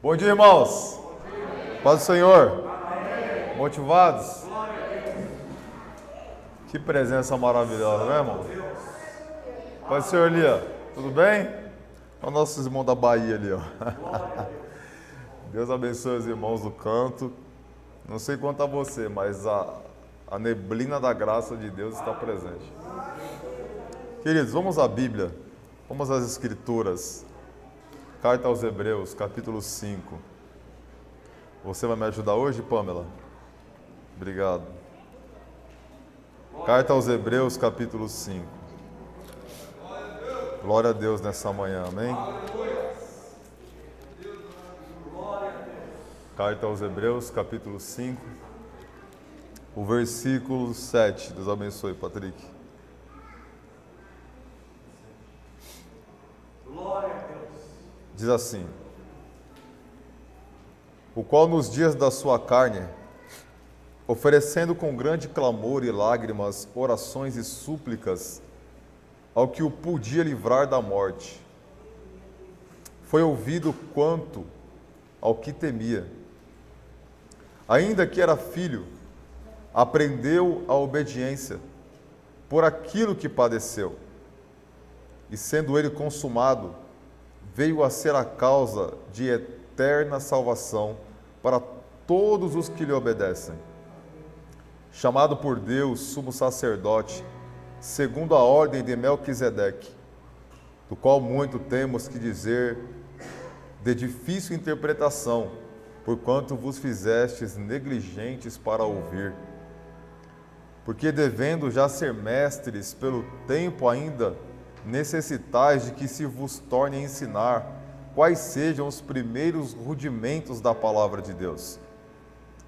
Bom dia, irmãos. Paz do Senhor. Motivados? Que presença maravilhosa, né, irmão? Paz do Senhor, Lia. Tudo bem? Olha nossos irmãos da Bahia ali, ó. Deus abençoe os irmãos do canto. Não sei quanto a você, mas a neblina da graça de Deus está presente. Queridos, vamos à Bíblia. Vamos às Escrituras. Carta aos Hebreus, capítulo 5. Você vai me ajudar hoje, Pamela? Obrigado. Carta aos Hebreus, capítulo 5. Glória a Deus nessa manhã, amém? Carta aos Hebreus, capítulo 5. O versículo 7. Deus abençoe, Patrick. Diz assim: o qual nos dias da sua carne, oferecendo com grande clamor e lágrimas, orações e súplicas ao que o podia livrar da morte, foi ouvido quanto ao que temia. Ainda que era filho, aprendeu a obediência por aquilo que padeceu, e sendo ele consumado, veio a ser a causa de eterna salvação para todos os que lhe obedecem. Chamado por Deus sumo sacerdote, segundo a ordem de Melquisedeque, do qual muito temos que dizer de difícil interpretação, porquanto vos fizestes negligentes para ouvir. Porque devendo já ser mestres pelo tempo ainda, necessitais de que se vos torne a ensinar quais sejam os primeiros rudimentos da palavra de Deus.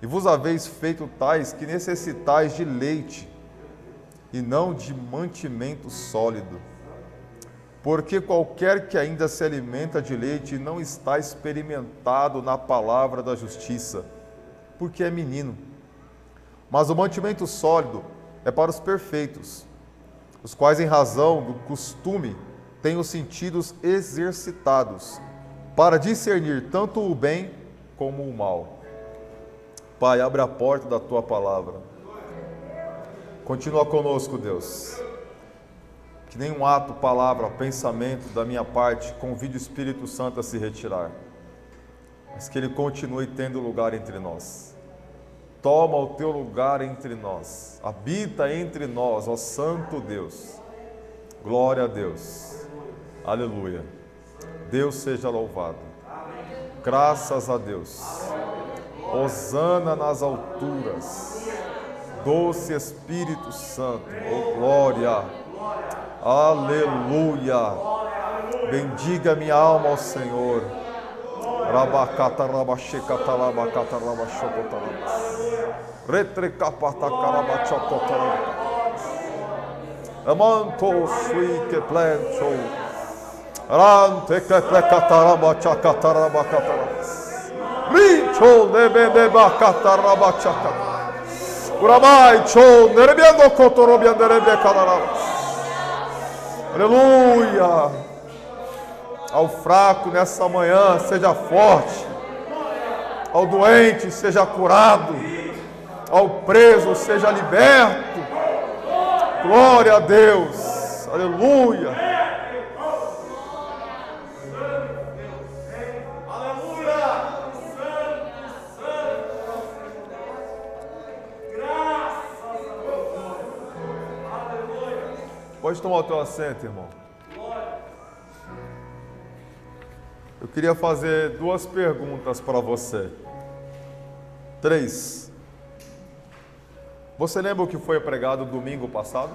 E vos haveis feito tais que necessitais de leite, e não de mantimento sólido. Porque qualquer que ainda se alimenta de leite não está experimentado na palavra da justiça, porque é menino. Mas o mantimento sólido é para os perfeitos, os quais, em razão do costume, têm os sentidos exercitados, para discernir tanto o bem como o mal. Pai, abre a porta da Tua palavra. Continua conosco, Deus. Que nenhum ato, palavra, pensamento da minha parte convide o Espírito Santo a se retirar, mas que Ele continue tendo lugar entre nós. Toma o teu lugar entre nós, habita entre nós, ó Santo Deus. Glória a Deus, aleluia. Deus seja louvado. Graças a Deus. Hosana nas alturas, doce Espírito Santo, oh glória, aleluia. Bendiga minha alma ao Senhor. Rabacata, rabachecata, rabacata, rabachocotarabas. Retrecapata, carabachocotarabas. Amanto, suike, plancho. Rante, keplecatarabachacatarabacataras. Richo, nebedebacatarabachacatarabas. Uramai, cho, nerebiando cotorobianderebecadarabas. Aleluia. Ao fraco nessa manhã, seja forte. Ao doente, seja curado. Ao preso, seja liberto. Glória a Deus. Aleluia. Pode tomar o teu assento, irmão. Eu queria fazer 2 perguntas para você. 3. Você lembra o que foi pregado domingo passado?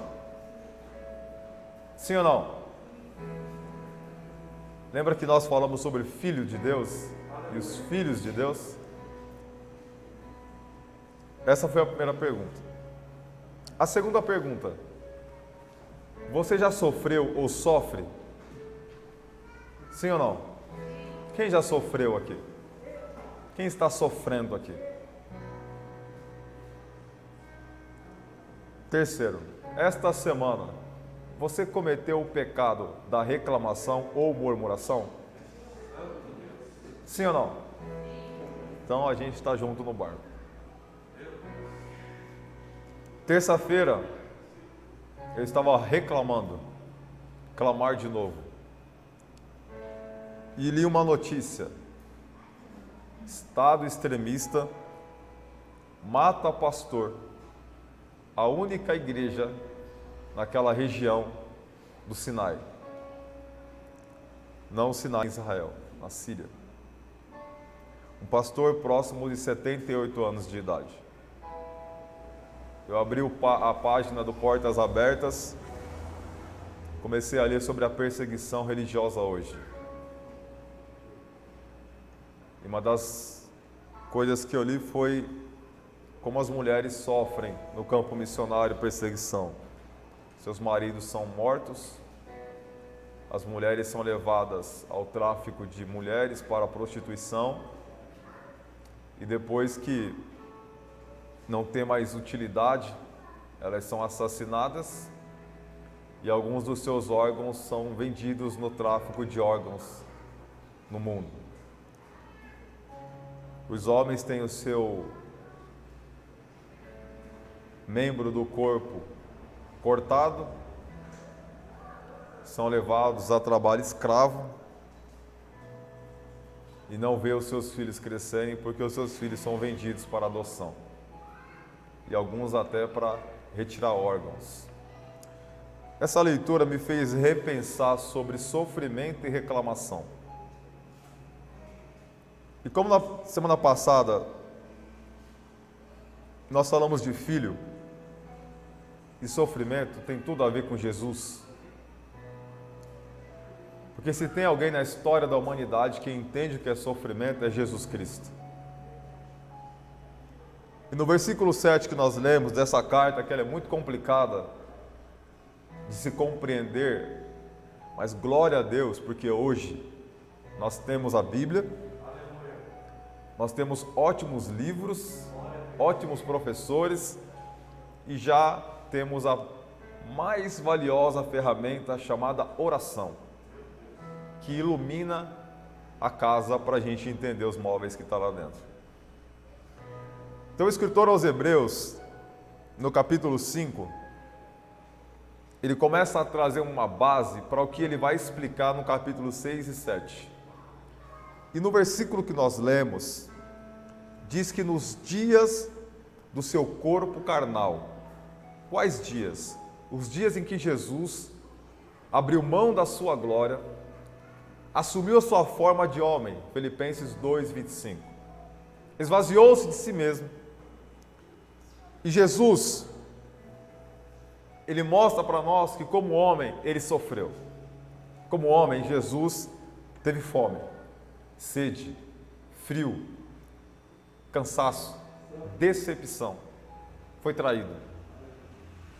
Sim ou não? Lembra que nós falamos sobre Filho de Deus e os filhos de Deus? Essa foi a primeira pergunta. A segunda pergunta: você já sofreu ou sofre? Sim ou não? Quem já sofreu aqui? Quem está sofrendo aqui? Terceiro, esta semana, você cometeu o pecado da reclamação ou murmuração? Sim ou não? Então a gente está junto no barco. Terça-feira, eu estava reclamando, clamar de novo. E li uma notícia. Estado extremista mata pastor. A única igreja naquela região do Sinai. Não o Sinai em Israel, na Síria. Um pastor próximo de 78 anos de idade. Eu abri a página do Portas Abertas, comecei a ler sobre a perseguição religiosa hoje. E uma das coisas que eu li foi como as mulheres sofrem no campo missionário perseguição. Seus maridos são mortos, as mulheres são levadas ao tráfico de mulheres para a prostituição, e depois que não tem mais utilidade, elas são assassinadas e alguns dos seus órgãos são vendidos no tráfico de órgãos no mundo. Os homens têm o seu membro do corpo cortado, são levados a trabalho escravo e não vê os seus filhos crescerem porque os seus filhos são vendidos para adoção. E alguns até para retirar órgãos. Essa leitura me fez repensar sobre sofrimento e reclamação. E como na semana passada nós falamos de filho e sofrimento, tem tudo a ver com Jesus. Porque se tem alguém na história da humanidade que entende o que é sofrimento, é Jesus Cristo. E no versículo 7 que nós lemos dessa carta, que ela é muito complicada de se compreender, mas glória a Deus, porque hoje nós temos a Bíblia, nós temos ótimos livros, ótimos professores e já temos a mais valiosa ferramenta chamada oração, que ilumina a casa para a gente entender os móveis que estão lá dentro. Então o escritor aos Hebreus, no capítulo 5, ele começa a trazer uma base para o que ele vai explicar no capítulo 6 e 7. E no versículo que nós lemos, diz que nos dias do seu corpo carnal. Quais dias? Os dias em que Jesus abriu mão da sua glória, assumiu a sua forma de homem, Filipenses 2, 25. Esvaziou-se de si mesmo. E Jesus, ele mostra para nós que como homem, ele sofreu. Como homem, Jesus teve fome, sede, frio, cansaço, decepção. Foi traído.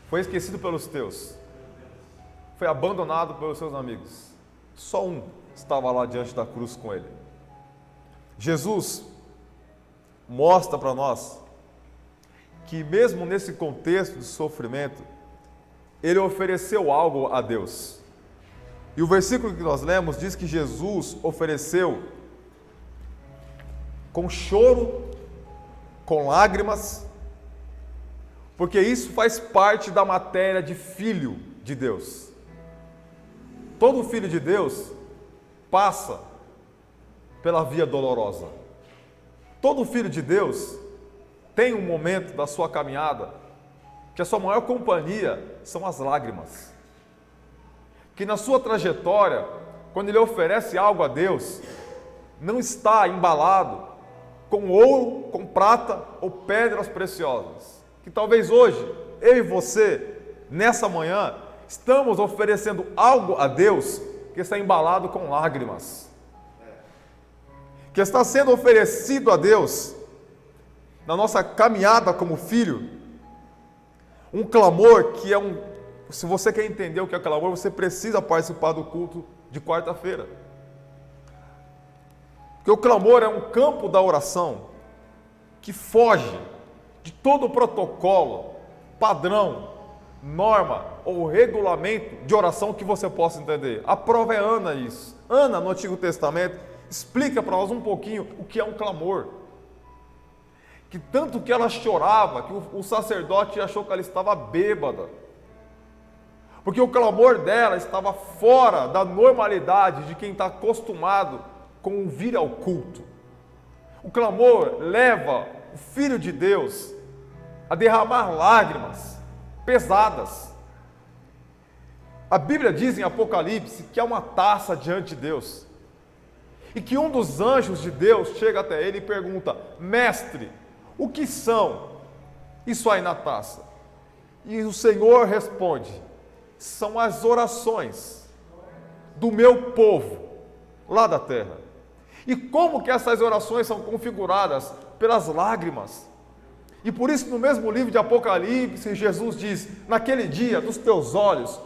Foi esquecido pelos teus. Foi abandonado pelos seus amigos. Só um estava lá diante da cruz com ele. Jesus mostra para nós que mesmo nesse contexto de sofrimento, ele ofereceu algo a Deus. E o versículo que nós lemos diz que Jesus ofereceu com choro, com lágrimas, porque isso faz parte da matéria de filho de Deus. Todo filho de Deus passa pela via dolorosa. Todo filho de Deus tem um momento da sua caminhada que a sua maior companhia são as lágrimas. Que na sua trajetória, quando ele oferece algo a Deus, não está embalado com ouro, com prata ou pedras preciosas. Que talvez hoje, eu e você, nessa manhã, estamos oferecendo algo a Deus que está embalado com lágrimas. Que está sendo oferecido a Deus na nossa caminhada como filho, um clamor que é se você quer entender o que é clamor, você precisa participar do culto de quarta-feira. Porque o clamor é um campo da oração que foge de todo o protocolo, padrão, norma ou regulamento de oração que você possa entender. A prova é Ana isso. Ana, no Antigo Testamento, explica para nós um pouquinho o que é um clamor. Que tanto que ela chorava, que o sacerdote achou que ela estava bêbada. Porque o clamor dela estava fora da normalidade de quem está acostumado com o vir ao culto. O clamor leva o Filho de Deus a derramar lágrimas pesadas. A Bíblia diz em Apocalipse que há uma taça diante de Deus. E que um dos anjos de Deus chega até ele e pergunta: Mestre, o que são isso aí na taça? E o Senhor responde: são as orações do meu povo lá da terra. E como que essas orações são configuradas? Pelas lágrimas. E por isso no mesmo livro de Apocalipse, Jesus diz: naquele dia dos teus olhos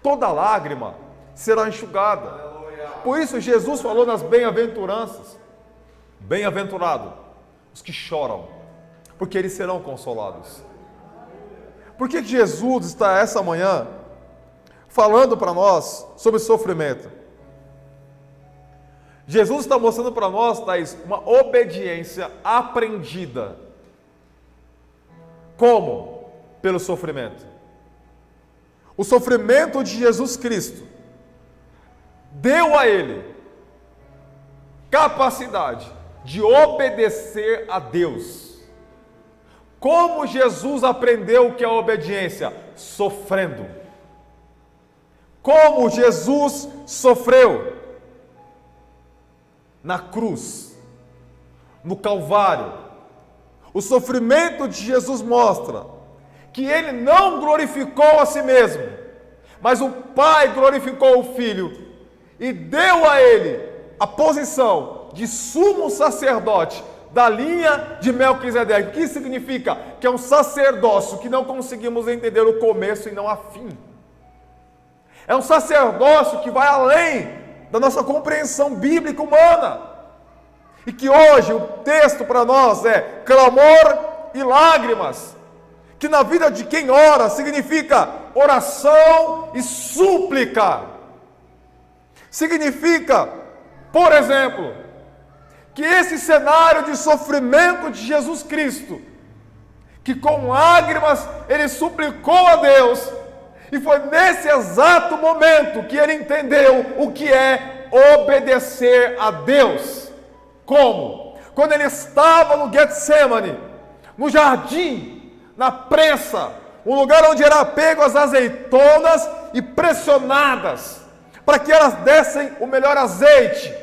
toda lágrima será enxugada. Por isso Jesus falou nas bem-aventuranças: bem-aventurado os que choram, porque eles serão consolados. Por que Jesus está essa manhã falando para nós sobre sofrimento? Jesus está mostrando para nós, Thaís, uma obediência aprendida. Como? Pelo sofrimento. O sofrimento de Jesus Cristo deu a ele capacidade de obedecer a Deus. Como Jesus aprendeu o que é a obediência? Sofrendo. Como Jesus sofreu? Na cruz, no Calvário. O sofrimento de Jesus mostra que ele não glorificou a si mesmo, mas o Pai glorificou o Filho e deu a ele a posição de sumo sacerdote da linha de Melquisedeque. O que significa? Que é um sacerdócio que não conseguimos entender o começo e não a fim. É um sacerdócio que vai além da nossa compreensão bíblica humana. E que hoje o texto para nós é clamor e lágrimas, que na vida de quem ora significa oração e súplica. Significa, por exemplo, que esse cenário de sofrimento de Jesus Cristo, que com lágrimas ele suplicou a Deus, e foi nesse exato momento que ele entendeu o que é obedecer a Deus. Como? Quando ele estava no Getsemane, no jardim, na prensa, um lugar onde era pego as azeitonas e pressionadas, para que elas dessem o melhor azeite.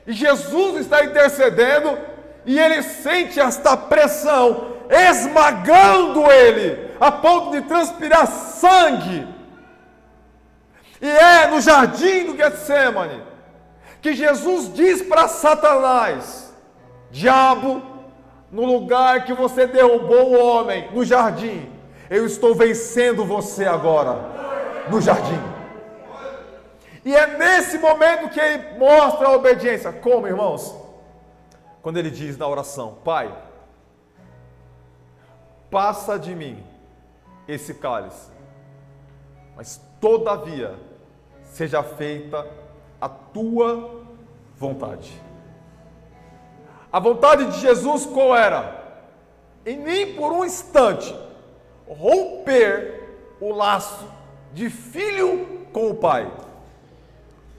E Jesus está intercedendo, e ele sente esta pressão esmagando ele, a ponto de transpirar sangue. E é no jardim do Getsemane que Jesus diz para Satanás: diabo, no lugar que você derrubou o homem, no jardim, eu estou vencendo você agora, no jardim. E é nesse momento que ele mostra a obediência. Como, irmãos? Quando ele diz na oração: Pai, passa de mim esse cálice, mas todavia seja feita a tua vontade. A vontade de Jesus qual era? E nem por um instante romper o laço de filho com o Pai.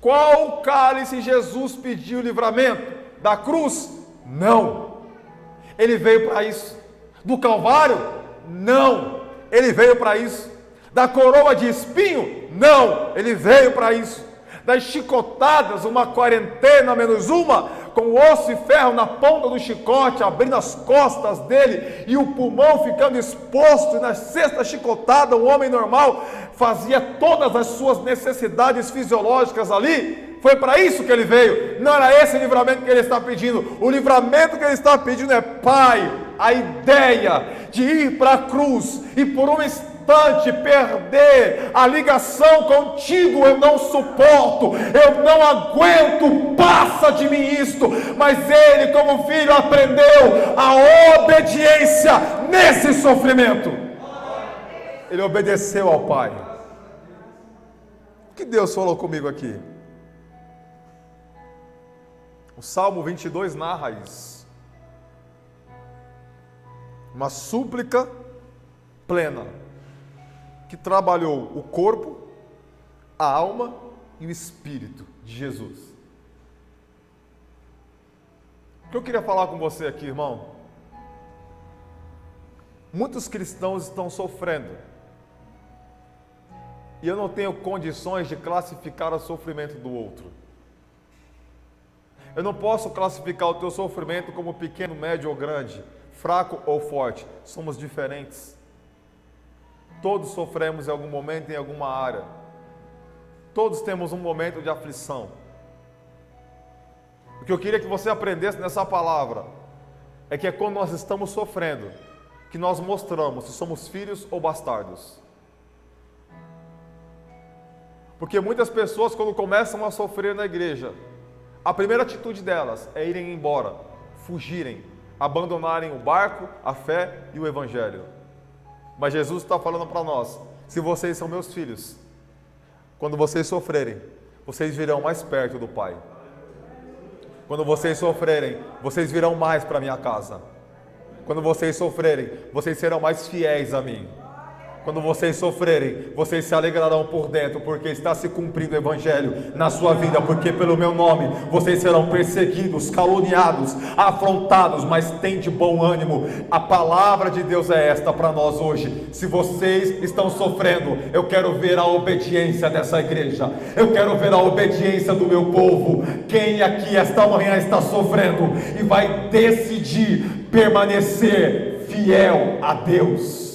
Qual cálice Jesus pediu livramento? Da cruz? Não. Ele veio para isso. Do Calvário? Não. Ele veio para isso. Da coroa de espinho? Não. Ele veio para isso. Das chicotadas, uma quarentena menos uma, com osso e ferro na ponta do chicote, abrindo as costas dele e o pulmão ficando exposto, e na sexta chicotada, um homem normal fazia todas as suas necessidades fisiológicas ali. Foi para isso que ele veio. Não era esse livramento que ele está pedindo. O livramento que ele está pedindo é: Pai, a ideia de ir para a cruz e por um instante perder a ligação contigo eu não suporto, eu não aguento, passa de mim isto. Mas ele, como filho, aprendeu a obediência nesse sofrimento. Ele obedeceu ao Pai. O que Deus falou comigo aqui? O Salmo 22 narra isso. Uma súplica plena, que trabalhou o corpo, a alma e o espírito de Jesus. O que eu queria falar com você aqui, irmão? Muitos cristãos estão sofrendo. E eu não tenho condições de classificar o sofrimento do outro. Eu não posso classificar o teu sofrimento como pequeno, médio ou grande, fraco ou forte. Somos diferentes. Todos sofremos em algum momento, em alguma área. Todos temos um momento de aflição. O que eu queria que você aprendesse nessa palavra é que é quando nós estamos sofrendo que nós mostramos se somos filhos ou bastardos. Porque muitas pessoas, quando começam a sofrer na igreja, a primeira atitude delas é irem embora, fugirem, abandonarem o barco, a fé e o evangelho. Mas Jesus está falando para nós: se vocês são meus filhos, quando vocês sofrerem, vocês virão mais perto do Pai. Quando vocês sofrerem, vocês virão mais para a minha casa. Quando vocês sofrerem, vocês serão mais fiéis a mim. Quando vocês sofrerem, vocês se alegrarão por dentro, porque está se cumprindo o evangelho na sua vida, porque pelo meu nome vocês serão perseguidos, caluniados, afrontados, mas tem de bom ânimo. A palavra de Deus é esta para nós hoje. Se vocês estão sofrendo, eu quero ver a obediência dessa igreja, eu quero ver a obediência do meu povo. Quem aqui esta manhã está sofrendo e vai decidir permanecer fiel a Deus?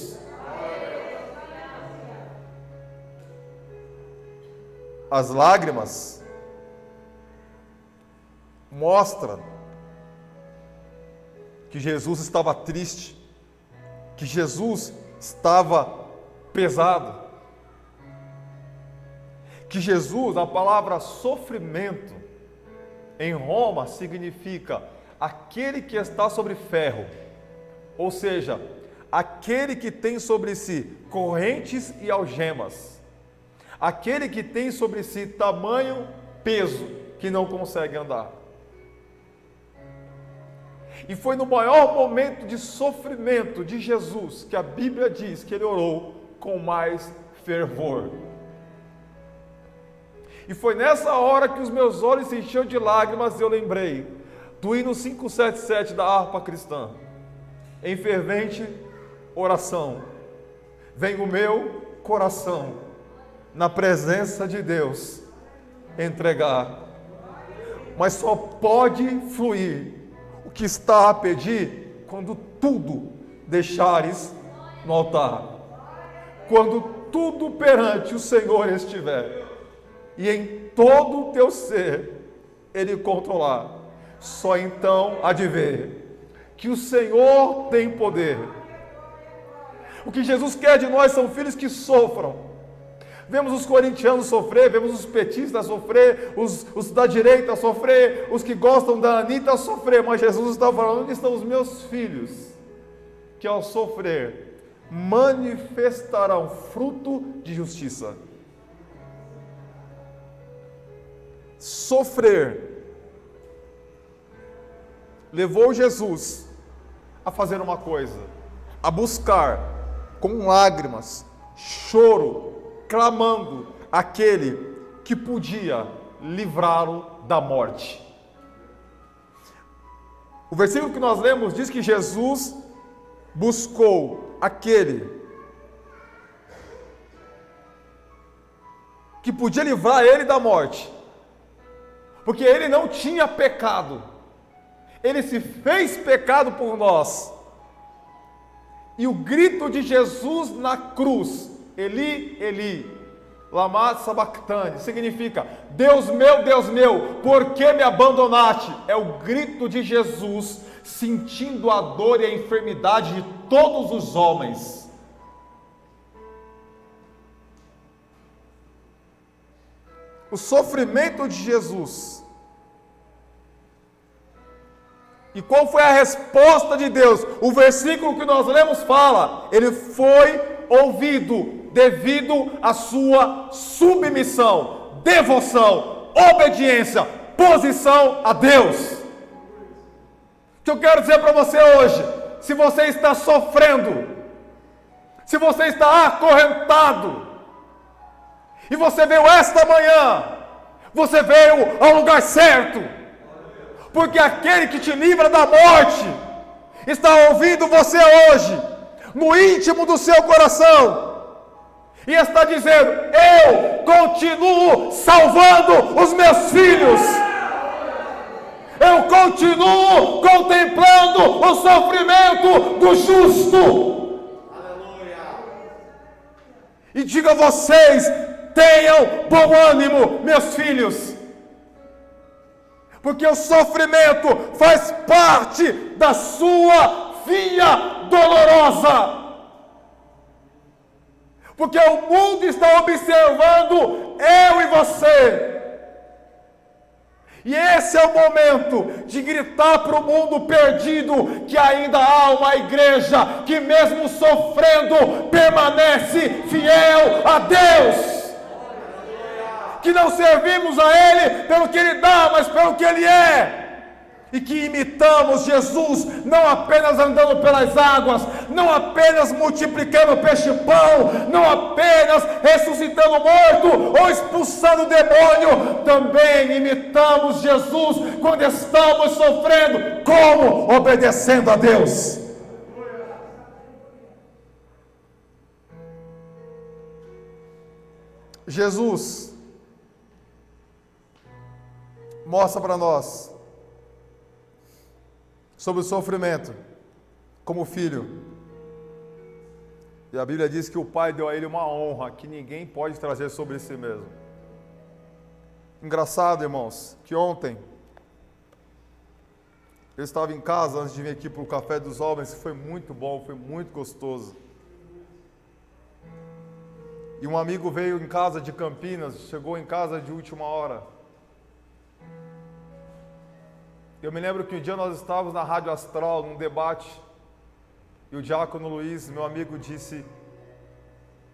As lágrimas mostram que Jesus estava triste, que Jesus estava pesado, que Jesus, a palavra sofrimento, em Roma significa aquele que está sobre ferro, ou seja, aquele que tem sobre si correntes e algemas. Aquele que tem sobre si tamanho peso que não consegue andar. E foi no maior momento de sofrimento de Jesus que a Bíblia diz que ele orou com mais fervor. E foi nessa hora que os meus olhos se encheram de lágrimas e eu lembrei do hino 577 da harpa cristã. Em fervente oração, vem o meu coração na presença de Deus entregar. Mas só pode fluir o que está a pedir quando tudo deixares no altar, quando tudo perante o Senhor estiver e em todo o teu ser Ele controlar. Só então há de ver que o Senhor tem poder. O que Jesus quer de nós são filhos que sofram. Vemos os corintianos sofrer, vemos os petistas sofrer, os da direita sofrer, os que gostam da Anitta sofrer, mas Jesus está falando: onde estão os meus filhos, que ao sofrer manifestarão fruto de justiça. Sofrer levou Jesus a fazer uma coisa, a buscar com lágrimas, choro, clamando aquele que podia livrá-lo da morte. O versículo que nós lemos diz que Jesus buscou aquele que podia livrar ele da morte, porque ele não tinha pecado, ele se fez pecado por nós. E o grito de Jesus na cruz: Eli, Eli, lama sabachthani, significa: Deus meu, por que me abandonaste? É o grito de Jesus sentindo a dor e a enfermidade de todos os homens. O sofrimento de Jesus. E qual foi a resposta de Deus? O versículo que nós lemos fala: ele foi ouvido devido à sua submissão, devoção, obediência, posição a Deus. O que eu quero dizer para você hoje, se você está sofrendo, se você está acorrentado, e você veio esta manhã, você veio ao lugar certo, porque aquele que te livra da morte, está ouvindo você hoje, no íntimo do seu coração, e está dizendo: eu continuo salvando os meus filhos, eu continuo contemplando o sofrimento do justo. E diga a vocês: tenham bom ânimo, meus filhos, porque o sofrimento faz parte da sua via dolorosa. Porque o mundo está observando eu e você. E esse é o momento de gritar para o mundo perdido que ainda há uma igreja que, mesmo sofrendo, permanece fiel a Deus. Que não servimos a Ele pelo que Ele dá, mas pelo que Ele é. E que imitamos Jesus, não apenas andando pelas águas, não apenas multiplicando peixe-pão, não apenas ressuscitando morto ou expulsando o demônio, também imitamos Jesus quando estamos sofrendo. Como? Obedecendo a Deus. Jesus mostra para nós sobre o sofrimento como filho. E a Bíblia diz que o Pai deu a ele uma honra que ninguém pode trazer sobre si mesmo. Engraçado, irmãos, que ontem eu estava em casa antes de vir aqui para o Café dos Homens, que foi muito bom, foi muito gostoso. E um amigo veio em casa de Campinas, chegou em casa de última hora. Eu me lembro que um dia nós estávamos na Rádio Astral, num debate, e o diácono Luiz, meu amigo, disse: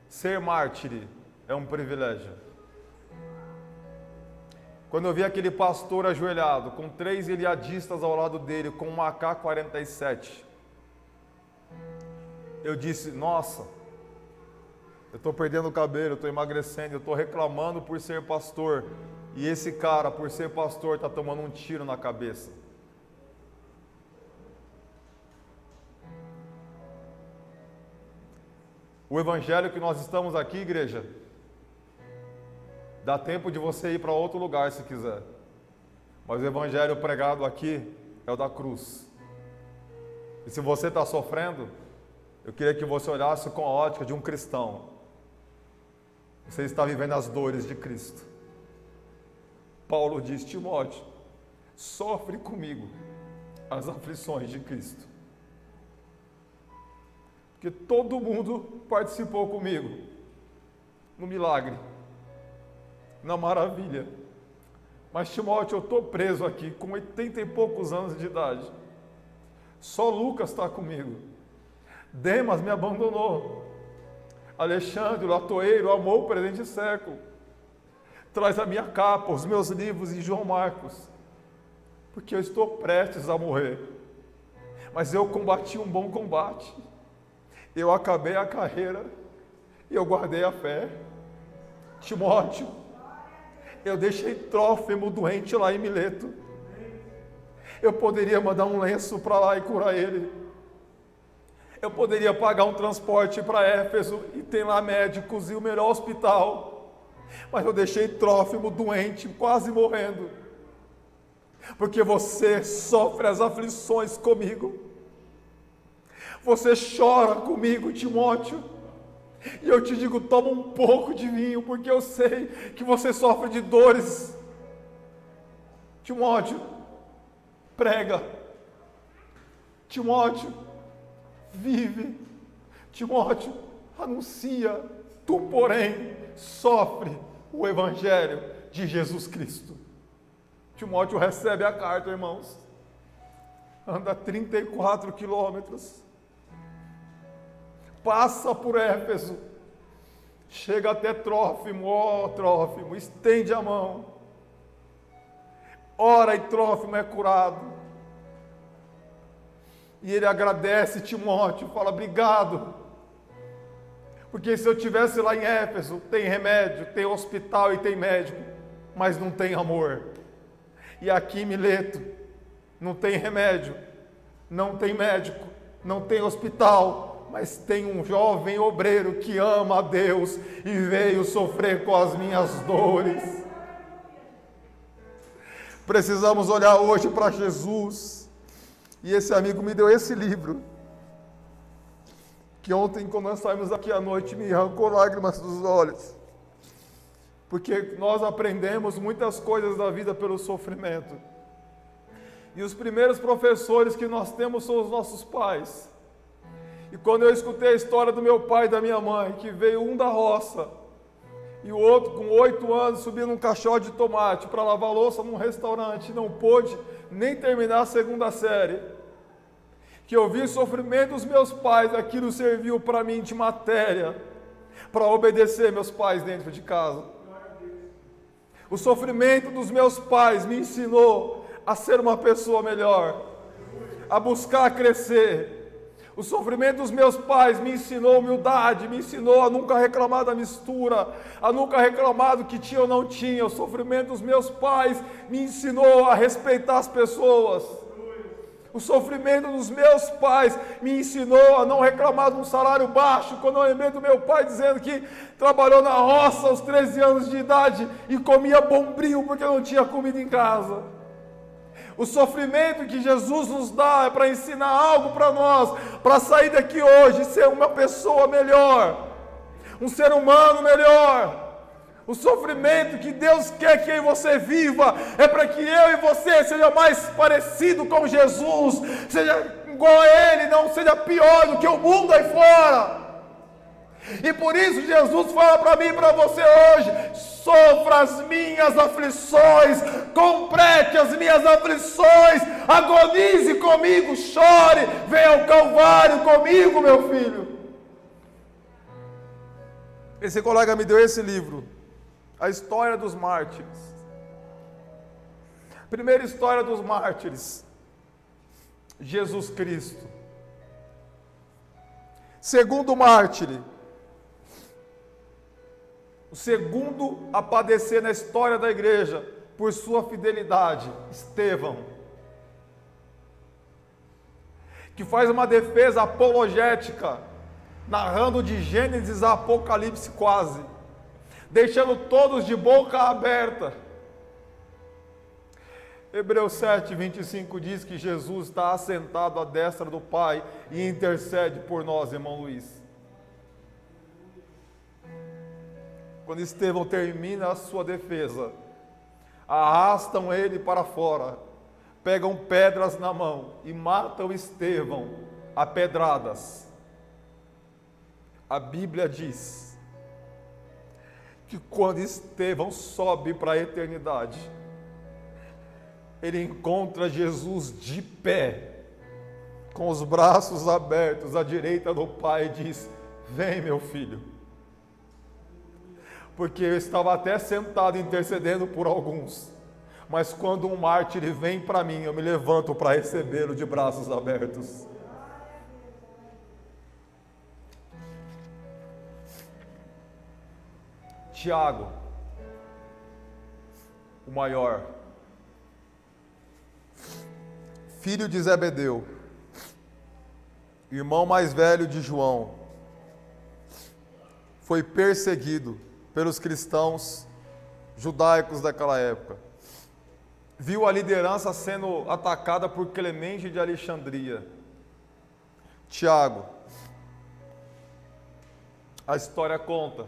ser mártir é um privilégio. Quando eu vi aquele pastor ajoelhado, com 3 ilhadistas ao lado dele, com uma AK-47, eu disse: nossa, eu estou perdendo o cabelo, eu estou emagrecendo, eu estou reclamando por ser pastor, e esse cara, por ser pastor, está tomando um tiro na cabeça. O evangelho que nós estamos aqui, igreja, dá tempo de você ir para outro lugar se quiser. Mas o evangelho pregado aqui é o da cruz. E se você está sofrendo, eu queria que você olhasse com a ótica de um cristão. Você está vivendo as dores de Cristo. Paulo diz: Timóteo, sofre comigo as aflições de Cristo. Porque todo mundo participou comigo no milagre, na maravilha. Mas Timóteo, eu estou preso aqui com 80 e poucos anos de idade. Só Lucas está comigo. Demas me abandonou. Alexandre, o latoeiro, amou o presente século. Traz a minha capa, os meus livros e João Marcos. Porque eu estou prestes a morrer. Mas eu combati um bom combate. Eu acabei a carreira e eu guardei a fé. Timóteo, eu deixei Trófimo doente lá em Mileto. Eu poderia mandar um lenço para lá e curar ele. Eu poderia pagar um transporte para Éfeso e tem lá médicos e o melhor hospital. Mas eu deixei Trófimo doente, quase morrendo. Porque você sofre as aflições comigo. Você chora comigo, Timóteo, e eu te digo: toma um pouco de vinho, porque eu sei que você sofre de dores. Timóteo, prega. Timóteo, vive. Timóteo, anuncia. Tu, porém, sofre o evangelho de Jesus Cristo. Timóteo recebe a carta, irmãos. Anda 34 quilômetros. Passa por Éfeso, chega até Trófimo. Ó, Trófimo, estende a mão, ora e Trófimo é curado. E ele agradece Timóteo, fala: obrigado. Porque se eu estivesse lá em Éfeso, tem remédio, tem hospital e tem médico, mas não tem amor. E aqui em Mileto, não tem remédio, não tem médico, não tem hospital, mas tem um jovem obreiro que ama a Deus e veio sofrer com as minhas dores. Precisamos olhar hoje para Jesus. E esse amigo me deu esse livro, que ontem, quando nós saímos aqui à noite, me arrancou lágrimas dos olhos, porque nós aprendemos muitas coisas da vida pelo sofrimento. E os primeiros professores que nós temos são os nossos pais. E quando eu escutei a história do meu pai e da minha mãe, que veio um da roça, e o outro com 8 anos subindo um caixote de tomate para lavar louça num restaurante, não pôde nem terminar a 2ª série, que eu vi o sofrimento dos meus pais, aquilo serviu para mim de matéria, para obedecer meus pais dentro de casa. O sofrimento dos meus pais me ensinou a ser uma pessoa melhor, a buscar crescer. O sofrimento dos meus pais me ensinou humildade, me ensinou a nunca reclamar da mistura, a nunca reclamar do que tinha ou não tinha. O sofrimento dos meus pais me ensinou a respeitar as pessoas. O sofrimento dos meus pais me ensinou a não reclamar de um salário baixo. Quando eu lembrei do meu pai dizendo que trabalhou na roça aos 13 anos de idade e comia bombril porque não tinha comida em casa. O sofrimento que Jesus nos dá é para ensinar algo para nós, para sair daqui hoje e ser uma pessoa melhor, um ser humano melhor. O sofrimento que Deus quer que eu e você viva é para que eu e você seja mais parecido com Jesus, seja igual a Ele, não seja pior do que o mundo aí fora. E por isso Jesus fala para mim e para você hoje: sofra as minhas aflições, complete as minhas aflições, agonize comigo, chore, venha ao Calvário comigo, meu filho. Esse colega me deu esse livro, A História dos Mártires. Primeira história dos mártires, Jesus Cristo. Segundo mártir, o segundo a padecer na história da igreja por sua fidelidade, Estevão, que faz uma defesa apologética, narrando de Gênesis a Apocalipse quase, deixando todos de boca aberta. Hebreus 7:25 diz que Jesus está assentado à destra do Pai e intercede por nós, irmão Luiz. Quando Estevão termina a sua defesa, arrastam ele para fora, pegam pedras na mão e matam Estevão a pedradas. A Bíblia diz que quando Estevão sobe para a eternidade, ele encontra Jesus de pé, com os braços abertos à direita do Pai, e diz: vem, meu filho. Porque eu estava até sentado intercedendo por alguns, mas quando um mártir vem para mim, eu me levanto para recebê-lo de braços abertos. Tiago, o maior, filho de Zebedeu, irmão mais velho de João, foi perseguido pelos cristãos judaicos daquela época. Viu a liderança sendo atacada por Clemente de Alexandria. Tiago, a história conta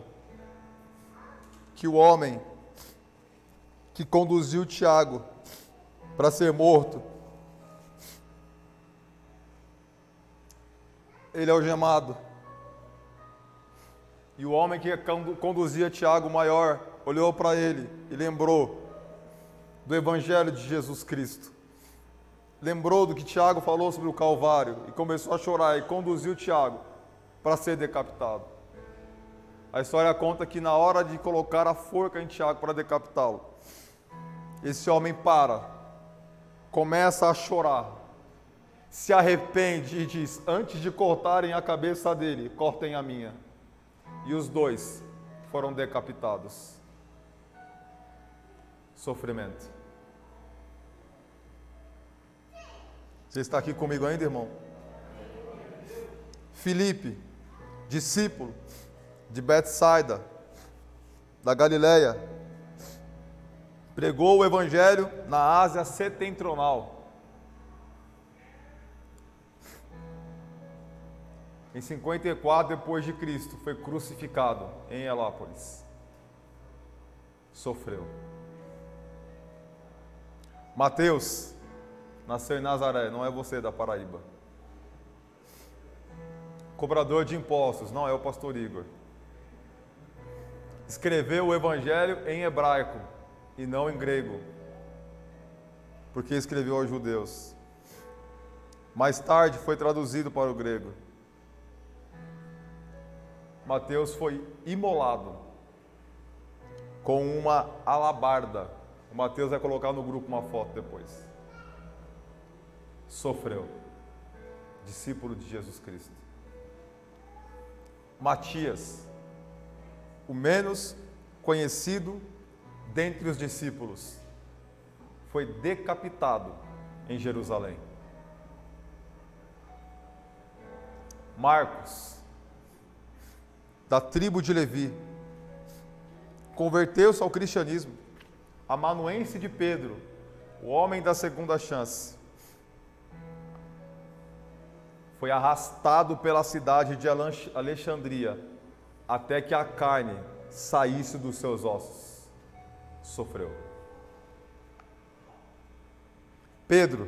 que o homem que conduziu Tiago para ser morto, ele é algemado. E o homem que conduzia Tiago, o maior, olhou para ele e lembrou do Evangelho de Jesus Cristo. Lembrou do que Tiago falou sobre o Calvário e começou a chorar e conduziu Tiago para ser decapitado. A história conta que na hora de colocar a forca em Tiago para decapitá-lo, esse homem para, começa a chorar se arrepende e diz: antes de cortarem a cabeça dele, cortem a minha. E os dois foram decapitados. Sofrimento. Você está aqui comigo ainda, irmão? Filipe, discípulo de Betsaida, da Galileia, pregou o evangelho na Ásia Setentrional. Em 54 depois de Cristo, foi crucificado em Helápolis. Sofreu. Mateus nasceu em Nazaré, não é você da Paraíba. Cobrador de impostos, não é o pastor Igor. Escreveu o evangelho em hebraico e não em grego, porque escreveu aos judeus. Mais tarde foi traduzido para o grego. Mateus foi imolado com uma alabarda. O Mateus vai colocar no grupo uma foto depois. Sofreu. Discípulo de Jesus Cristo. Matias, o menos conhecido dentre os discípulos, foi decapitado em Jerusalém. Marcos, da tribo de Levi, converteu-se ao cristianismo. Amanuense de Pedro, o homem da segunda chance, foi arrastado pela cidade de Alexandria até que a carne saísse dos seus ossos. Sofreu. Pedro,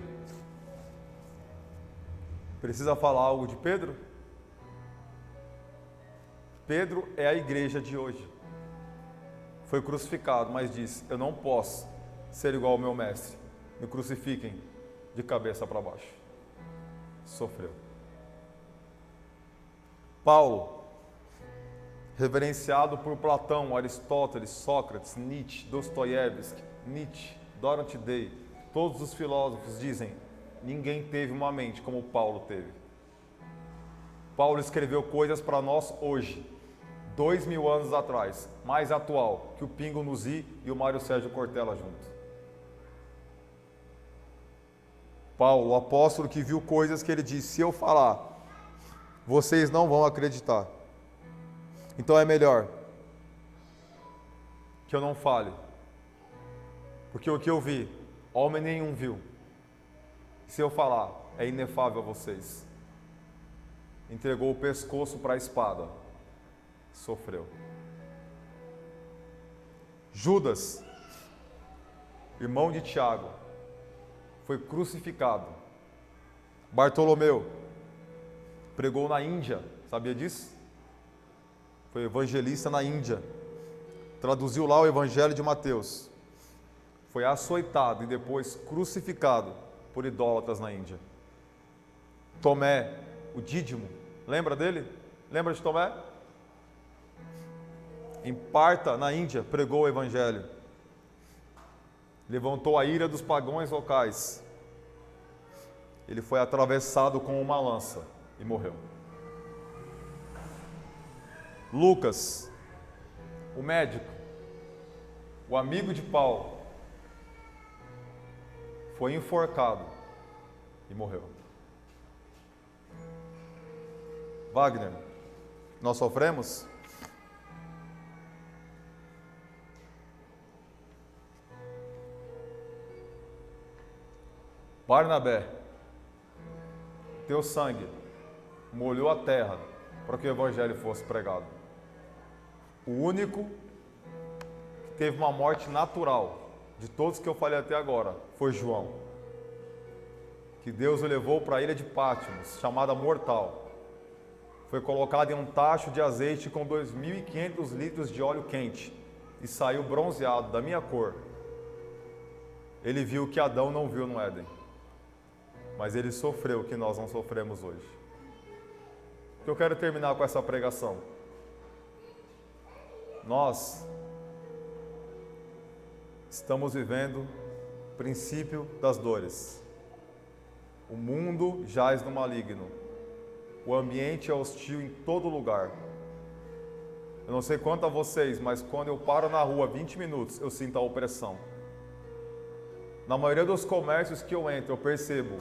precisa falar algo de Pedro? Pedro é a igreja de hoje. Foi crucificado, mas disse: eu não posso ser igual ao meu mestre. Me crucifiquem de cabeça para baixo. Sofreu. Paulo, reverenciado por Platão, Aristóteles, Sócrates, Nietzsche, Dostoiévski, Dorothy Day, todos os filósofos dizem: ninguém teve uma mente como Paulo teve. Paulo escreveu coisas para nós hoje, 2000 anos atrás, mais atual que o Pingo Nuzi e o Mário Sérgio Cortella juntos. Paulo, o apóstolo que viu coisas que ele disse: se eu falar, vocês não vão acreditar. Então é melhor que eu não fale, porque o que eu vi, homem nenhum viu. Se eu falar, é inefável a vocês. Entregou o pescoço para a espada. Sofreu. Judas, irmão de Tiago, foi crucificado. Bartolomeu pregou na Índia, sabia disso? Foi evangelista na Índia. Traduziu lá o Evangelho de Mateus. Foi açoitado e depois crucificado por idólatras na Índia. Tomé, o Dídimo, lembra dele? Lembra de Tomé? Em Parta, na Índia, pregou o Evangelho. Levantou a ira dos pagãos locais. Ele foi atravessado com uma lança e morreu. Lucas, o médico, o amigo de Paulo, foi enforcado e morreu. Wagner, nós sofremos? Barnabé, teu sangue molhou a terra para que o evangelho fosse pregado. O único que teve uma morte natural de todos que eu falei até agora foi João, que Deus o levou para a ilha de Patmos, chamada Mortal. Foi colocado em um tacho de azeite com 2.500 litros de óleo quente e saiu bronzeado, da minha cor. Ele viu o que Adão não viu no Éden, mas ele sofreu o que nós não sofremos hoje. Eu quero terminar com essa pregação. Nós estamos vivendo o princípio das dores. O mundo jaz no maligno. O ambiente é hostil em todo lugar. Eu não sei quanto a vocês, mas quando eu paro na rua 20 minutos, eu sinto a opressão. Na maioria dos comércios que eu entro, eu percebo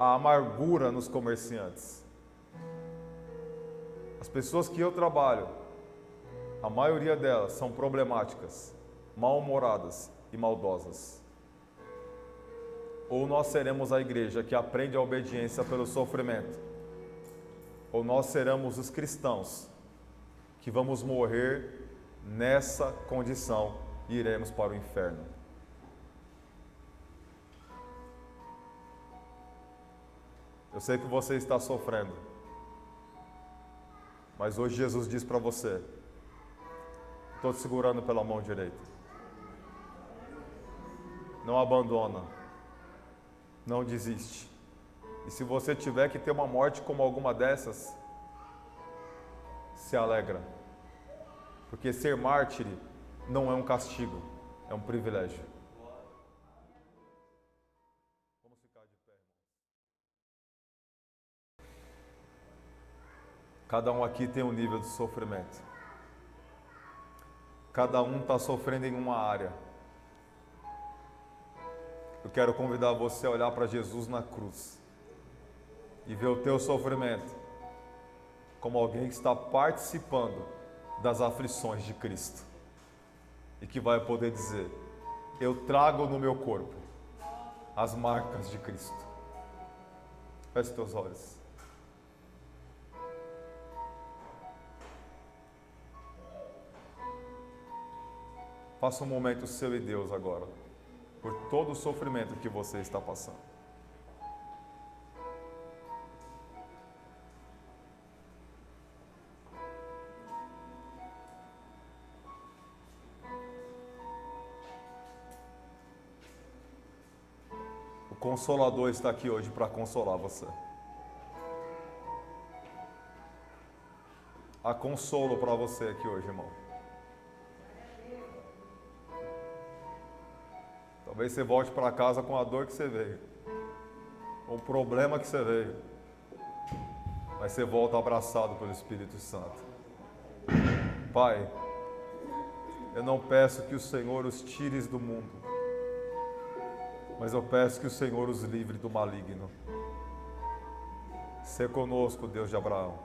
a amargura nos comerciantes. As pessoas que eu trabalho, a maioria delas são problemáticas, mal-humoradas e maldosas. Ou nós seremos a igreja que aprende a obediência pelo sofrimento, ou nós seremos os cristãos que vamos morrer nessa condição e iremos para o inferno. Eu sei que você está sofrendo, mas hoje Jesus diz para você: estou te segurando pela mão direita. Não abandona, não desiste. E se você tiver que ter uma morte como alguma dessas, se alegra, porque ser mártir não é um castigo, é um privilégio. Vamos ficar de pé, irmão. Cada um aqui tem um nível de sofrimento. Cada um está sofrendo em uma área. Eu quero convidar você a olhar para Jesus na cruz e ver o teu sofrimento como alguém que está participando das aflições de Cristo e que vai poder dizer: eu trago no meu corpo as marcas de Cristo. Feche teus olhos. Faça um momento seu e Deus agora, por todo o sofrimento que você está passando. O Consolador está aqui hoje para consolar você. Há consolo para você aqui hoje, irmão. Talvez você volte para casa com a dor que você veio, com o problema que você veio, mas você volta abraçado pelo Espírito Santo. Pai, eu não peço que o Senhor os tires do mundo, mas eu peço que o Senhor os livre do maligno. Sê conosco, Deus de Abraão.